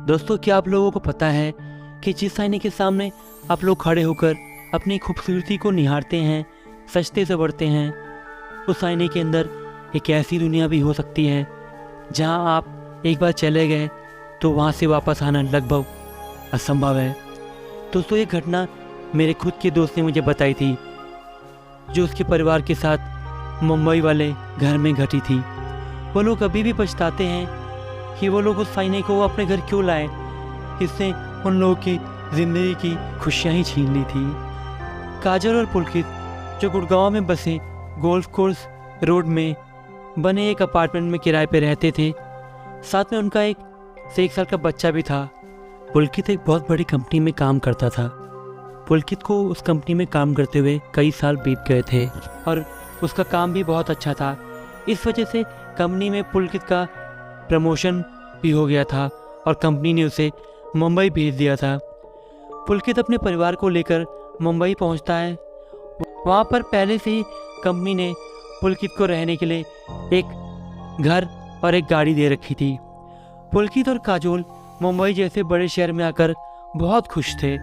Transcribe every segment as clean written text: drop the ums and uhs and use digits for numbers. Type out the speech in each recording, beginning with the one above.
दोस्तों, क्या आप लोगों को पता है कि जिस आईने के सामने आप लोग खड़े होकर अपनी खूबसूरती को निहारते हैं, सजते संवरते हैं, उस आईने के अंदर एक ऐसी दुनिया भी हो सकती है जहां आप एक बार चले गए तो वहां से वापस आना लगभग असंभव है। दोस्तों, ये घटना मेरे खुद के दोस्त ने मुझे बताई थी, जो उसके परिवार के साथ मुंबई वाले घर में घटी थी। वो लोग अभी भी पछताते हैं कि वो लोग उस आईने को अपने घर क्यों लाए, जिसने उन लोगों की ज़िंदगी की खुशियाँ ही छीन ली थी। काजल और पुलकित जो गुड़गांव में बसे गोल्फ कोर्स रोड में बने एक अपार्टमेंट में किराए पे रहते थे। साथ में उनका एक साल का बच्चा भी था। पुलकित एक बहुत बड़ी कंपनी में काम करता था। पुलकित को उस कंपनी में काम करते हुए कई साल बीत गए थे और उसका काम भी बहुत अच्छा था। इस वजह से कंपनी में पुलकित का प्रमोशन भी हो गया था और कंपनी ने उसे मुंबई भेज दिया था। पुलकित अपने परिवार को लेकर मुंबई पहुंचता है। वहां पर पहले से ही कंपनी ने पुलकित को रहने के लिए एक घर और एक गाड़ी दे रखी थी। पुलकित और काजोल मुंबई जैसे बड़े शहर में आकर बहुत खुश थे।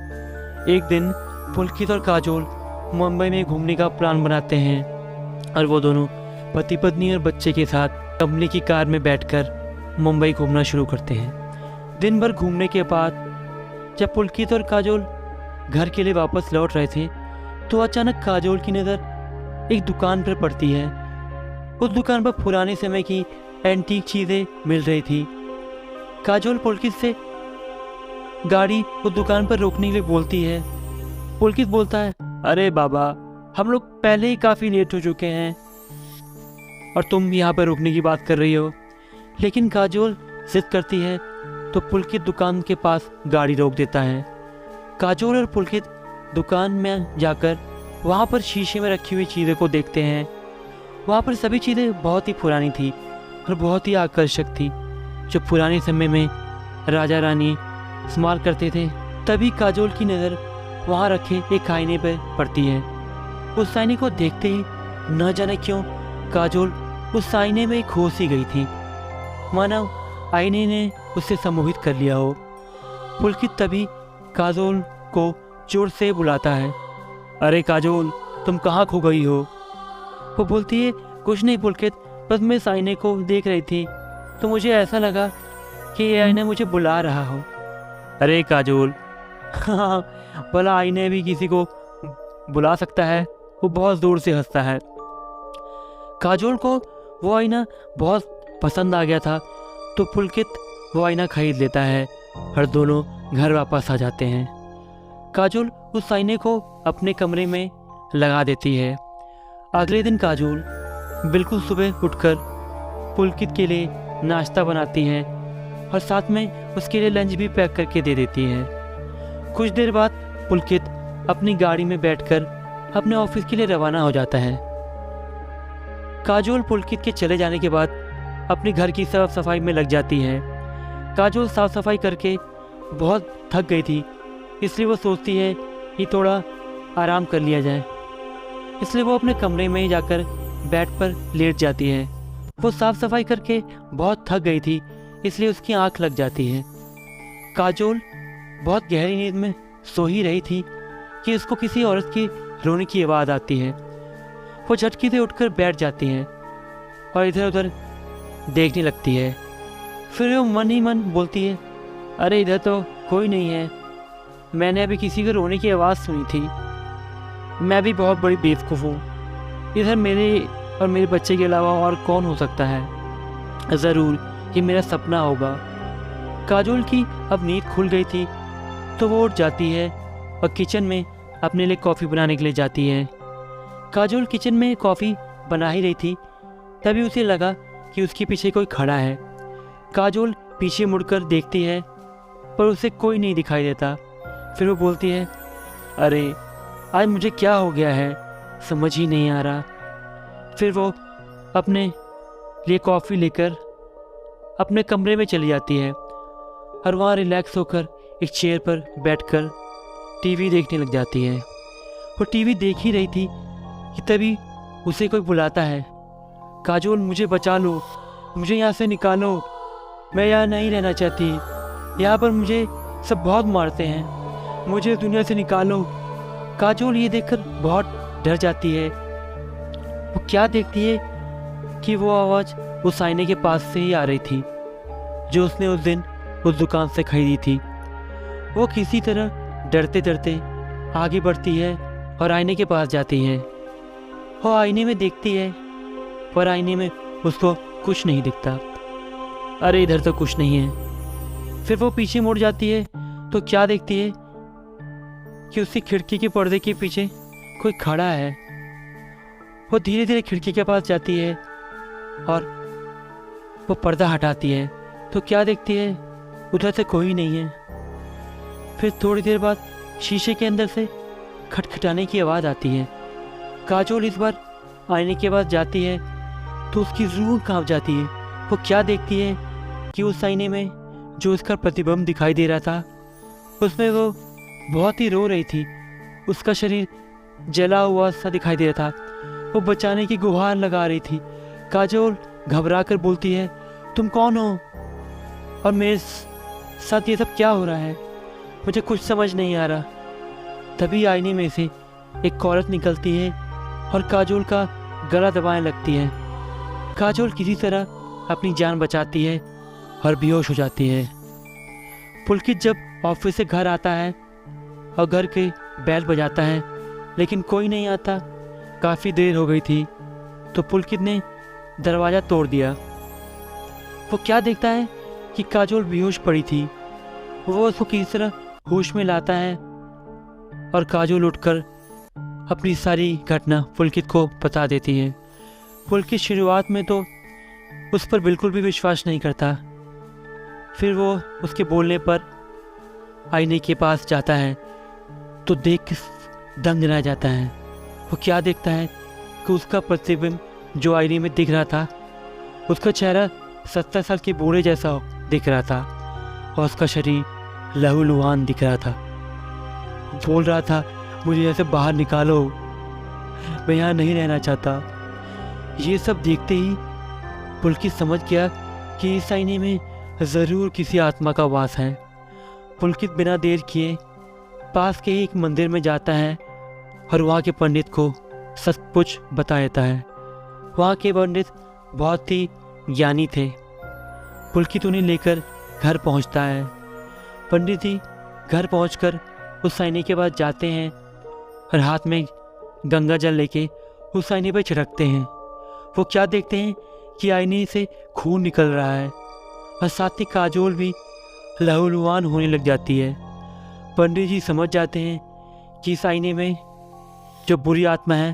एक दिन पुलकित और काजोल मुंबई में घूमने का प्लान बनाते हैं और वो दोनों पति पत्नी और बच्चे के साथ कंपनी की कार में बैठकर मुंबई घूमना शुरू करते हैं। दिन भर घूमने के बाद जब पुलकित और काजोल घर के लिए वापस लौट रहे थे तो अचानक काजोल की नज़र एक दुकान पर पड़ती है। उस दुकान पर पुराने समय की एंटीक चीज़ें मिल रही थी। काजोल पुलकित से गाड़ी उस दुकान पर रोकने के लिए बोलती है। पुलकित बोलता है, अरे बाबा, हम लोग पहले ही काफ़ी लेट हो चुके हैं और तुम यहाँ पर रुकने की बात कर रही हो। लेकिन काजोल जिद करती है तो पुलकित दुकान के पास गाड़ी रोक देता है। काजोल और पुलकित दुकान में जाकर वहाँ पर शीशे में रखी हुई चीज़ों को देखते हैं। वहाँ पर सभी चीज़ें बहुत ही पुरानी थी और बहुत ही आकर्षक थी, जो पुराने समय में राजा रानी इस्तेमाल करते थे। तभी काजोल की नज़र वहाँ रखे एक आईने पर पड़ती है। उस आईने को देखते ही न जाने क्यों काजोल उस आईने में खो सी गई थी, मानो आईने ने उसे सम्मोहित कर लिया हो। पुलकित तभी काजोल को जोर से बुलाता है, अरे काजोल, तुम कहाँ खो गई हो? वो बोलती है, कुछ नहीं पुलकित, बस मैं इस आईने को देख रही थी तो मुझे ऐसा लगा कि ये आईना मुझे बुला रहा हो। अरे काजोल, हाँ, भला आईने भी किसी को बुला सकता है? वो बहुत दूर से हंसता है। काजोल को वो आईना बहुत पसंद आ गया था तो पुलकित वो आईना खरीद लेता है और दोनों घर वापस आ जाते हैं। काजोल उस आईने को अपने कमरे में लगा देती है। अगले दिन काजोल बिल्कुल सुबह उठकर पुलकित के लिए नाश्ता बनाती है और साथ में उसके लिए लंच भी पैक करके दे देती है। कुछ देर बाद पुलकित अपनी गाड़ी में बैठकर अपने ऑफिस के लिए रवाना हो जाता है। काजोल पुलकित के चले जाने के बाद अपने घर की साफ सफाई में लग जाती है। काजोल साफ सफाई करके बहुत थक गई थी, इसलिए वो सोचती है कि थोड़ा आराम कर लिया जाए। इसलिए वो अपने कमरे में ही जाकर बेड पर लेट जाती है। वो साफ सफाई करके बहुत थक गई थी, इसलिए उसकी आंख लग जाती है। काजोल बहुत गहरी नींद में सो ही रही थी कि उसको किसी औरत की रोने की आवाज़ आती है। वो झटके से उठकर बैठ जाती है और इधर उधर देखने लगती है। फिर वो मन ही मन बोलती है, अरे इधर तो कोई नहीं है, मैंने अभी किसी के रोने की आवाज़ सुनी थी। मैं भी बहुत बड़ी बेवकूफ़ हूँ, इधर मेरे और मेरे बच्चे के अलावा और कौन हो सकता है? ज़रूर ये मेरा सपना होगा। काजोल की अब नींद खुल गई थी तो वो उठ जाती है और किचन में अपने लिए कॉफ़ी बनाने के लिए जाती है। काजोल किचन में कॉफ़ी बना ही रही थी, तभी उसे लगा कि उसके पीछे कोई खड़ा है। काजोल पीछे मुड़कर देखती है पर उसे कोई नहीं दिखाई देता। फिर वो बोलती है, अरे आज मुझे क्या हो गया है, समझ ही नहीं आ रहा। फिर वो अपने लिए कॉफ़ी लेकर अपने कमरे में चली जाती है और वहाँ रिलैक्स होकर एक चेयर पर बैठकर टीवी देखने लग जाती है। वो टीवी देख ही रही थी कि तभी उसे कोई बुलाता है, काजोल मुझे बचा लो, मुझे यहाँ से निकालो, मैं यहाँ नहीं रहना चाहती। यहाँ पर मुझे सब बहुत मारते हैं, मुझे इस दुनिया से निकालो। काजोल ये देखकर बहुत डर जाती है। वो क्या देखती है कि वो आवाज़ उस आईने के पास से ही आ रही थी जो उसने उस दिन उस दुकान से खरीदी थी। वो किसी तरह डरते डरते आगे बढ़ती है और आईने के पास जाती है। वो आईने में देखती है पर आईने में उसको कुछ नहीं दिखता। अरे इधर तो कुछ नहीं है। फिर वो पीछे मुड़ जाती है तो क्या देखती है कि उसकी खिड़की के पर्दे के पीछे कोई खड़ा है। वो धीरे धीरे खिड़की के पास जाती है और वो पर्दा हटाती है तो क्या देखती है, उधर से कोई नहीं है। फिर थोड़ी देर बाद शीशे के अंदर से खटखटाने की आवाज़ आती है। काजोल इस बार आईने के पास जाती है तो उसकी रूह कांप जाती है। वो क्या देखती है कि उस आईने में जो उसका प्रतिबिंब दिखाई दे रहा था उसमें वो बहुत ही रो रही थी। उसका शरीर जला हुआ सा दिखाई दे रहा था। वो बचाने की गुहार लगा रही थी। काजोल घबरा कर बोलती है, तुम कौन हो और मेरे साथ ये सब क्या हो रहा है, मुझे कुछ समझ नहीं आ रहा। तभी आईने में से एक औरत निकलती है और काजोल का गला दबाने लगती है। काजोल किसी तरह अपनी जान बचाती है और बेहोश हो जाती है। पुलकित जब ऑफिस से घर आता है और घर के बैल बजाता है लेकिन कोई नहीं आता। काफ़ी देर हो गई थी तो पुलकित ने दरवाज़ा तोड़ दिया। वो क्या देखता है कि काजोल बेहोश पड़ी थी। वो उसको किसी तरह होश में लाता है और काजोल उठकर अपनी सारी घटना पुलकित को बता देती है। पुलकित शुरुआत में तो उस पर बिल्कुल भी विश्वास नहीं करता। फिर वो उसके बोलने पर आईने के पास जाता है तो देख के दंग रह जाता है। वो क्या देखता है कि उसका प्रतिबिंब जो आईने में दिख रहा था, उसका चेहरा 70 साल के बूढ़े जैसा दिख रहा था और उसका शरीर लहूलुहान दिख रहा था। बोल रहा था, मुझे यहाँ से बाहर निकालो, मैं यहाँ नहीं रहना चाहता। ये सब देखते ही पुलकित समझ गया कि इस आईने में ज़रूर किसी आत्मा का वास है। पुलकित बिना देर किए पास के ही एक मंदिर में जाता है और वहाँ के पंडित को सब कुछ बता देता है। वहाँ के पंडित बहुत ही ज्ञानी थे। पुलकित उन्हें लेकर घर पहुँचता है। पंडित जी घर पहुँचकर उस आईने के पास जाते हैं और हाथ में गंगा जल लेके उस आईने पर छिड़कते हैं। वो क्या देखते हैं कि आईने से खून निकल रहा है और साथ ही काजोल भी लहूलुहान होने लग जाती है। पंडित जी समझ जाते हैं कि इस आईने में जो बुरी आत्मा है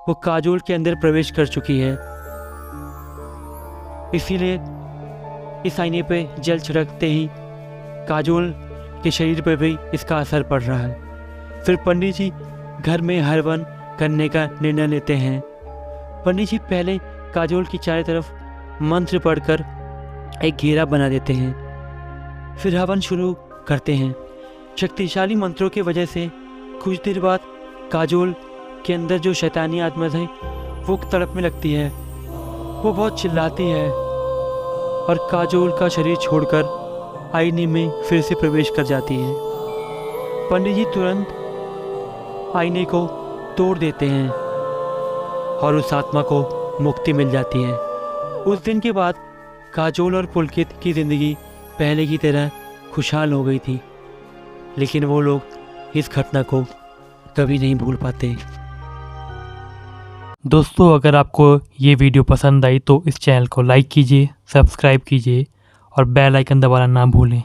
वो काजोल के अंदर प्रवेश कर चुकी है, इसीलिए इस आईने पे जल छिड़कते ही काजोल के शरीर पर भी इसका असर पड़ रहा है। फिर पंडित जी घर में हवन करने का निर्णय लेते हैं। पंडित जी पहले काजोल की चारों तरफ मंत्र पढ़कर एक घेरा बना देते हैं, फिर हवन शुरू करते हैं। शक्तिशाली मंत्रों की वजह से कुछ देर बाद काजोल के अंदर जो शैतानी आत्मा है वो तड़पने लगती है। वो बहुत चिल्लाती है और काजोल का शरीर छोड़कर आईने में फिर से प्रवेश कर जाती है। पंडित जी तुरंत आईने को तोड़ देते हैं और उस आत्मा को मुक्ति मिल जाती है। उस दिन के बाद काजोल और पुलकित की ज़िंदगी पहले की तरह खुशहाल हो गई थी, लेकिन वो लोग इस घटना को कभी नहीं भूल पाते। दोस्तों, अगर आपको ये वीडियो पसंद आई तो इस चैनल को लाइक कीजिए, सब्सक्राइब कीजिए और बेल आइकन दबाना ना भूलें।